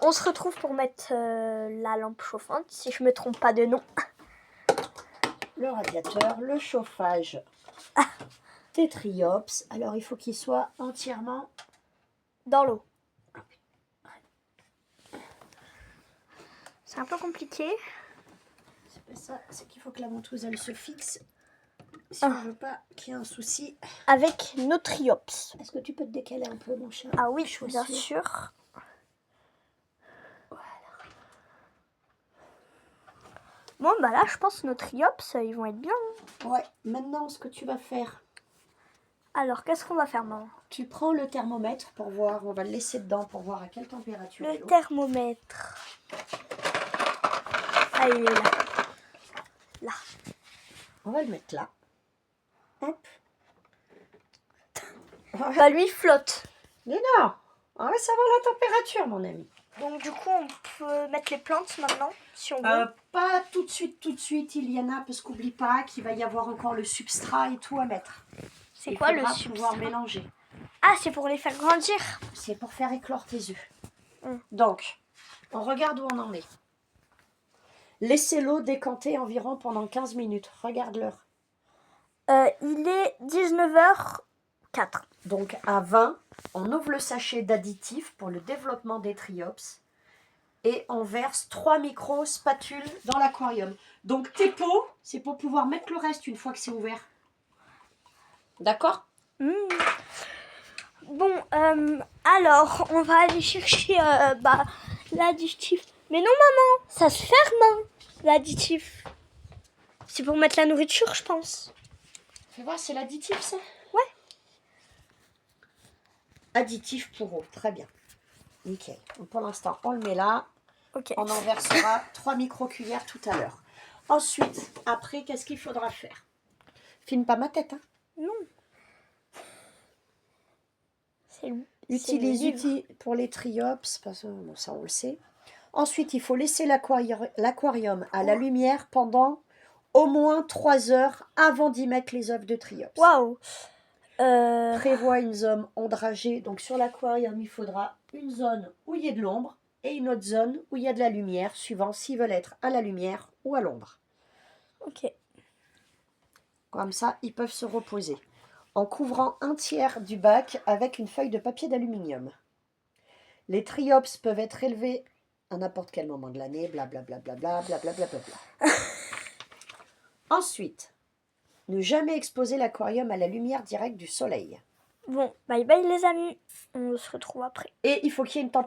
On se retrouve pour mettre la lampe chauffante, si je me trompe pas de nom. Le radiateur, le chauffage des Triops. Alors, il faut qu'il soit entièrement Dans l'eau. C'est un peu compliqué. C'est pas ça, c'est qu'il faut que la ventouse, elle se fixe. Si on ne veut pas qu'il y ait un souci. Avec nos Triops. Est-ce que tu peux te décaler un peu, mon chat? Ah oui, bien sûr. Voilà. Bon, bah là, je pense que nos Triops, ils vont être bien. Ouais, maintenant, ce que tu vas faire, Alors, qu'est-ce qu'on va faire, maman? tu prends le thermomètre pour voir, on va le laisser dedans pour voir à quelle température est Le l'eau. thermomètre. Ah, il est là. Là. On va le mettre là. Hop. Bah, lui, il flotte. Mais non, on va savoir la température, mon ami. Donc, du coup, on peut mettre les plantes maintenant, si on veut. Pas tout de suite, Iliana, parce qu'oublie pas qu'il va y avoir encore le substrat et tout à mettre. C'est quoi le pouvoir substrat? mélanger. Ah, c'est pour les faire grandir. C'est pour faire éclore tes œufs. Mm. Donc, on regarde où on en est. Laissez l'eau décanter environ pendant 15 minutes. Regarde l'heure. Il est 19h04. Donc, à 20, on ouvre le sachet d'additifs pour le développement des Triops et on verse 3 micro-spatules dans l'aquarium. Donc, tes pots, c'est pour pouvoir mettre le reste une fois que c'est ouvert. D'accord? Bon, alors, on va aller chercher l'additif. Mais non, maman, ça se ferme, l'additif. C'est pour mettre la nourriture, je pense. Fais voir, c'est l'additif, ça? Ouais. Additif pour eau, très bien. Nickel. Donc, pour l'instant, on le met là. Ok. On en versera 3 micro-cuillères tout à l'heure. Ensuite, après, qu'est-ce qu'il faudra faire? Filme pas ma tête, hein? Non. Utilise pour les Triops, parce que bon, ça on le sait. Ensuite, il faut laisser l'aquarium à la lumière pendant au moins 3 heures avant d'y mettre les œufs de Triops. Waouh. Prévoit une zone ombragée. Donc sur l'aquarium, il faudra une zone où il y a de l'ombre et une autre zone où il y a de la lumière, suivant s'ils veulent être à la lumière ou à l'ombre. Ok. Comme ça, ils peuvent se reposer. En couvrant un tiers du bac avec une feuille de papier d'aluminium. Les Triops peuvent être élevés à n'importe quel moment de l'année, blablabla, blablabla. Ensuite, ne jamais exposer l'aquarium à la lumière directe du soleil. Bon, bye bye les amis. On se retrouve après. Et il faut qu'il y ait une température